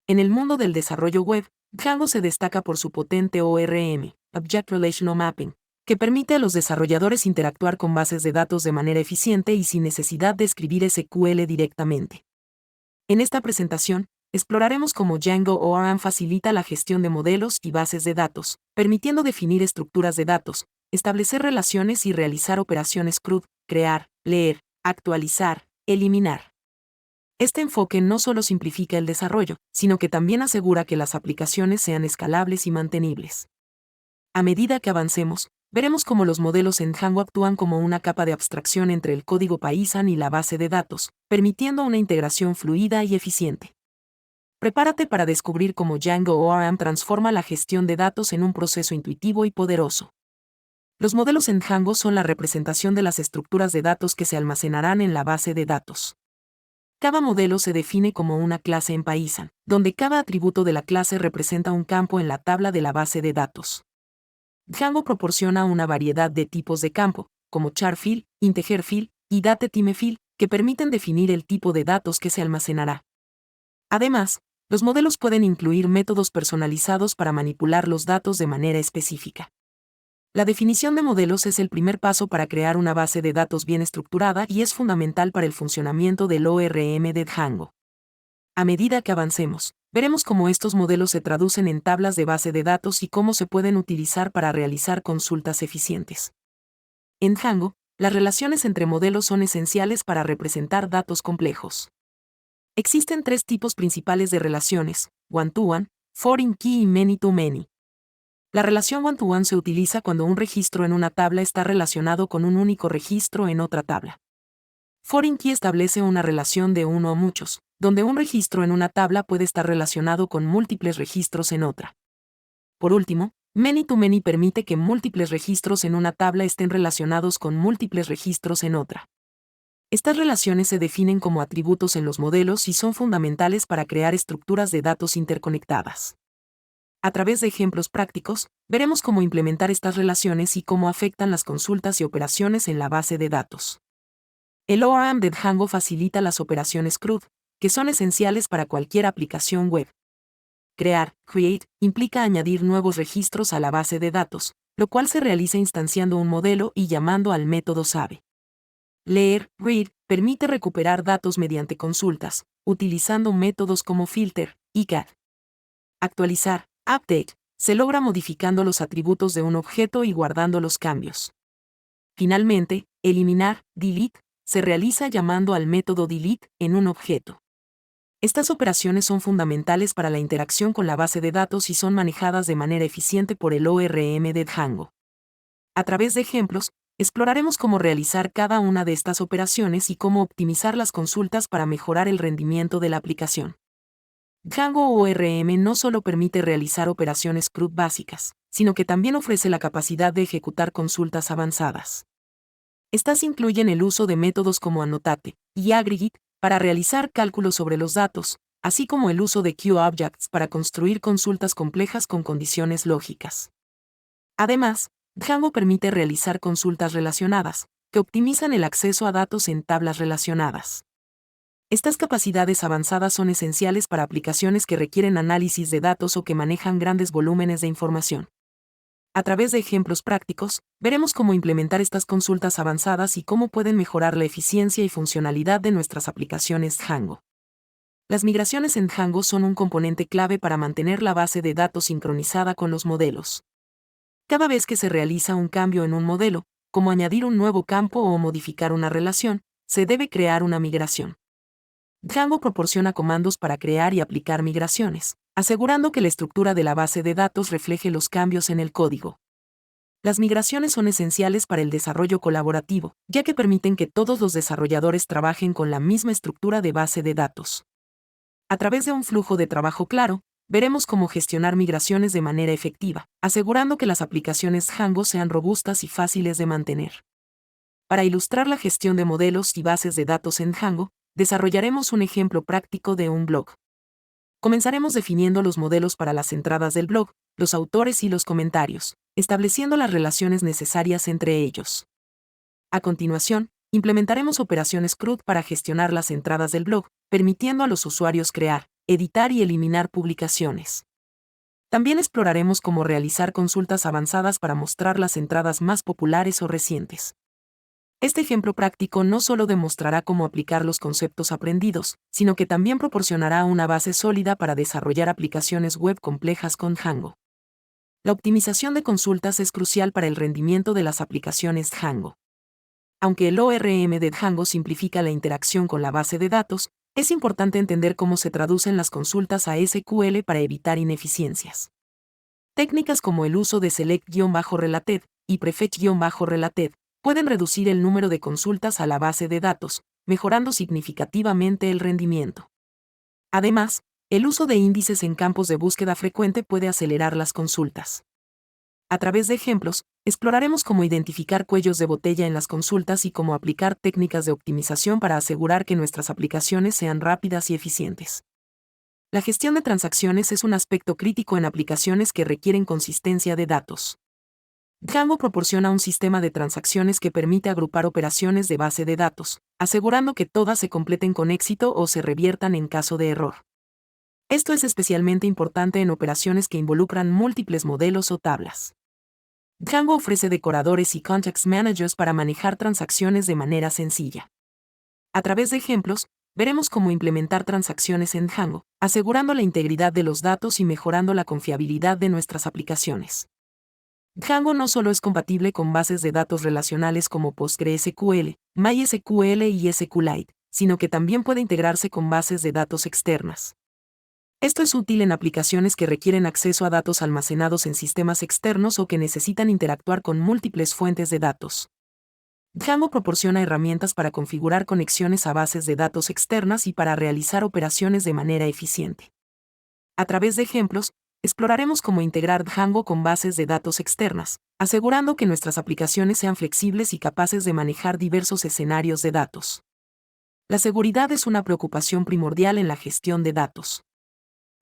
En el mundo del desarrollo web, Django se destaca por su potente ORM, Object Relational Mapping, que permite a los desarrolladores interactuar con bases de datos de manera eficiente y sin necesidad de escribir SQL directamente. En esta presentación, exploraremos cómo Django ORM facilita la gestión de modelos y bases de datos, permitiendo definir estructuras de datos, establecer relaciones y realizar operaciones CRUD, crear, leer, actualizar, eliminar. Este enfoque no solo simplifica el desarrollo, sino que también asegura que las aplicaciones sean escalables y mantenibles. A medida que avancemos, veremos cómo los modelos en Django actúan como una capa de abstracción entre el código Python y la base de datos, permitiendo una integración fluida y eficiente. Prepárate para descubrir cómo Django ORM transforma la gestión de datos en un proceso intuitivo y poderoso. Los modelos en Django son la representación de las estructuras de datos que se almacenarán en la base de datos. Cada modelo se define como una clase en Python, donde cada atributo de la clase representa un campo en la tabla de la base de datos. Django proporciona una variedad de tipos de campo, como char field, integer field y date time field, que permiten definir el tipo de datos que se almacenará. Además, los modelos pueden incluir métodos personalizados para manipular los datos de manera específica. La definición de modelos es el primer paso para crear una base de datos bien estructurada y es fundamental para el funcionamiento del ORM de Django. A medida que avancemos, veremos cómo estos modelos se traducen en tablas de base de datos y cómo se pueden utilizar para realizar consultas eficientes. En Django, las relaciones entre modelos son esenciales para representar datos complejos. Existen tres tipos principales de relaciones: one-to-one, foreign key y many-to-many. La relación one-to-one se utiliza cuando un registro en una tabla está relacionado con un único registro en otra tabla. Foreign key establece una relación de uno o muchos, donde un registro en una tabla puede estar relacionado con múltiples registros en otra. Por último, many-to-many permite que múltiples registros en una tabla estén relacionados con múltiples registros en otra. Estas relaciones se definen como atributos en los modelos y son fundamentales para crear estructuras de datos interconectadas. A través de ejemplos prácticos, veremos cómo implementar estas relaciones y cómo afectan las consultas y operaciones en la base de datos. El ORM de Django facilita las operaciones CRUD, que son esenciales para cualquier aplicación web. Create, implica añadir nuevos registros a la base de datos, lo cual se realiza instanciando un modelo y llamando al método SABE. Read, permite recuperar datos mediante consultas, utilizando métodos como filter y get. Actualizar, update, se logra modificando los atributos de un objeto y guardando los cambios. Finalmente, eliminar, delete, se realiza llamando al método delete en un objeto. Estas operaciones son fundamentales para la interacción con la base de datos y son manejadas de manera eficiente por el ORM de Django. A través de ejemplos, exploraremos cómo realizar cada una de estas operaciones y cómo optimizar las consultas para mejorar el rendimiento de la aplicación. Django ORM no solo permite realizar operaciones CRUD básicas, sino que también ofrece la capacidad de ejecutar consultas avanzadas. Estas incluyen el uso de métodos como Annotate y Aggregate para realizar cálculos sobre los datos, así como el uso de QObjects para construir consultas complejas con condiciones lógicas. Además, Django permite realizar consultas relacionadas, que optimizan el acceso a datos en tablas relacionadas. Estas capacidades avanzadas son esenciales para aplicaciones que requieren análisis de datos o que manejan grandes volúmenes de información. A través de ejemplos prácticos, veremos cómo implementar estas consultas avanzadas y cómo pueden mejorar la eficiencia y funcionalidad de nuestras aplicaciones Django. Las migraciones en Django son un componente clave para mantener la base de datos sincronizada con los modelos. Cada vez que se realiza un cambio en un modelo, como añadir un nuevo campo o modificar una relación, se debe crear una migración. Django proporciona comandos para crear y aplicar migraciones, asegurando que la estructura de la base de datos refleje los cambios en el código. Las migraciones son esenciales para el desarrollo colaborativo, ya que permiten que todos los desarrolladores trabajen con la misma estructura de base de datos. A través de un flujo de trabajo claro, veremos cómo gestionar migraciones de manera efectiva, asegurando que las aplicaciones Django sean robustas y fáciles de mantener. Para ilustrar la gestión de modelos y bases de datos en Django, desarrollaremos un ejemplo práctico de un blog. Comenzaremos definiendo los modelos para las entradas del blog, los autores y los comentarios, estableciendo las relaciones necesarias entre ellos. A continuación, implementaremos operaciones CRUD para gestionar las entradas del blog, permitiendo a los usuarios crear, editar y eliminar publicaciones. También exploraremos cómo realizar consultas avanzadas para mostrar las entradas más populares o recientes. Este ejemplo práctico no solo demostrará cómo aplicar los conceptos aprendidos, sino que también proporcionará una base sólida para desarrollar aplicaciones web complejas con Django. La optimización de consultas es crucial para el rendimiento de las aplicaciones Django. Aunque el ORM de Django simplifica la interacción con la base de datos, es importante entender cómo se traducen las consultas a SQL para evitar ineficiencias. Técnicas como el uso de select-related y prefetch-related pueden reducir el número de consultas a la base de datos, mejorando significativamente el rendimiento. Además, el uso de índices en campos de búsqueda frecuente puede acelerar las consultas. A través de ejemplos, exploraremos cómo identificar cuellos de botella en las consultas y cómo aplicar técnicas de optimización para asegurar que nuestras aplicaciones sean rápidas y eficientes. La gestión de transacciones es un aspecto crítico en aplicaciones que requieren consistencia de datos. Django proporciona un sistema de transacciones que permite agrupar operaciones de base de datos, asegurando que todas se completen con éxito o se reviertan en caso de error. Esto es especialmente importante en operaciones que involucran múltiples modelos o tablas. Django ofrece decoradores y context managers para manejar transacciones de manera sencilla. A través de ejemplos, veremos cómo implementar transacciones en Django, asegurando la integridad de los datos y mejorando la confiabilidad de nuestras aplicaciones. Django no solo es compatible con bases de datos relacionales como PostgreSQL, MySQL y SQLite, sino que también puede integrarse con bases de datos externas. Esto es útil en aplicaciones que requieren acceso a datos almacenados en sistemas externos o que necesitan interactuar con múltiples fuentes de datos. Django proporciona herramientas para configurar conexiones a bases de datos externas y para realizar operaciones de manera eficiente. A través de ejemplos, exploraremos cómo integrar Django con bases de datos externas, asegurando que nuestras aplicaciones sean flexibles y capaces de manejar diversos escenarios de datos. La seguridad es una preocupación primordial en la gestión de datos.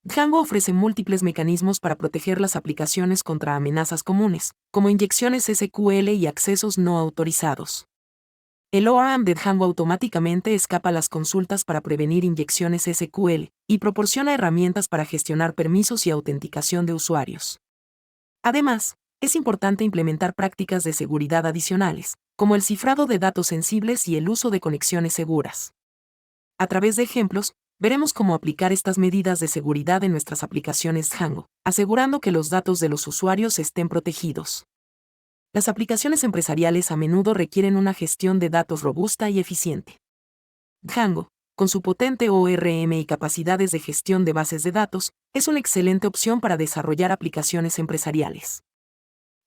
Django ofrece múltiples mecanismos para proteger las aplicaciones contra amenazas comunes, como inyecciones SQL y accesos no autorizados. El ORM de Django automáticamente escapa las consultas para prevenir inyecciones SQL y proporciona herramientas para gestionar permisos y autenticación de usuarios. Además, es importante implementar prácticas de seguridad adicionales, como el cifrado de datos sensibles y el uso de conexiones seguras. A través de ejemplos, veremos cómo aplicar estas medidas de seguridad en nuestras aplicaciones Django, asegurando que los datos de los usuarios estén protegidos. Las aplicaciones empresariales a menudo requieren una gestión de datos robusta y eficiente. Django, con su potente ORM y capacidades de gestión de bases de datos, es una excelente opción para desarrollar aplicaciones empresariales.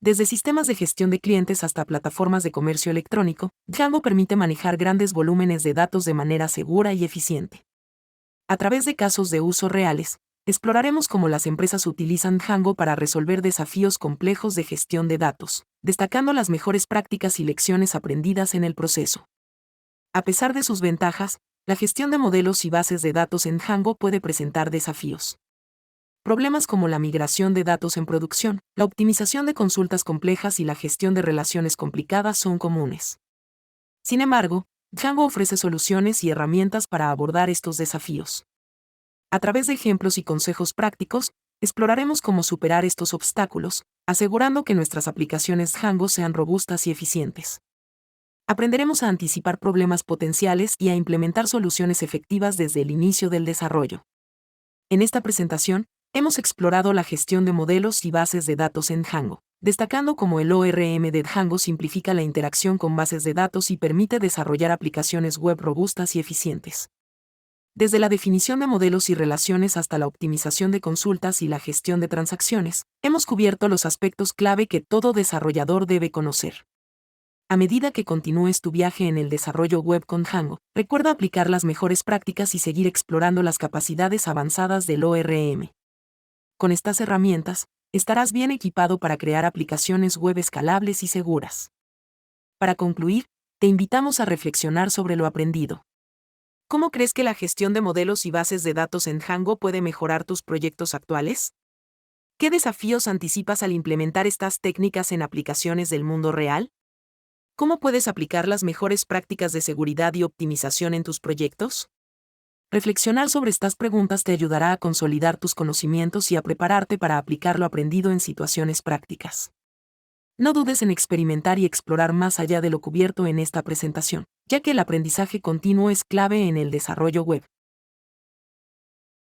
Desde sistemas de gestión de clientes hasta plataformas de comercio electrónico, Django permite manejar grandes volúmenes de datos de manera segura y eficiente. A través de casos de uso reales, exploraremos cómo las empresas utilizan Django para resolver desafíos complejos de gestión de datos, destacando las mejores prácticas y lecciones aprendidas en el proceso. A pesar de sus ventajas, la gestión de modelos y bases de datos en Django puede presentar desafíos. Problemas como la migración de datos en producción, la optimización de consultas complejas y la gestión de relaciones complicadas son comunes. Sin embargo, Django ofrece soluciones y herramientas para abordar estos desafíos. A través de ejemplos y consejos prácticos, exploraremos cómo superar estos obstáculos, asegurando que nuestras aplicaciones Django sean robustas y eficientes. Aprenderemos a anticipar problemas potenciales y a implementar soluciones efectivas desde el inicio del desarrollo. En esta presentación, hemos explorado la gestión de modelos y bases de datos en Django, destacando cómo el ORM de Django simplifica la interacción con bases de datos y permite desarrollar aplicaciones web robustas y eficientes. Desde la definición de modelos y relaciones hasta la optimización de consultas y la gestión de transacciones, hemos cubierto los aspectos clave que todo desarrollador debe conocer. A medida que continúes tu viaje en el desarrollo web con Django, recuerda aplicar las mejores prácticas y seguir explorando las capacidades avanzadas del ORM. Con estas herramientas, estarás bien equipado para crear aplicaciones web escalables y seguras. Para concluir, te invitamos a reflexionar sobre lo aprendido. ¿Cómo crees que la gestión de modelos y bases de datos en Django puede mejorar tus proyectos actuales? ¿Qué desafíos anticipas al implementar estas técnicas en aplicaciones del mundo real? ¿Cómo puedes aplicar las mejores prácticas de seguridad y optimización en tus proyectos? Reflexionar sobre estas preguntas te ayudará a consolidar tus conocimientos y a prepararte para aplicar lo aprendido en situaciones prácticas. No dudes en experimentar y explorar más allá de lo cubierto en esta presentación, ya que el aprendizaje continuo es clave en el desarrollo web.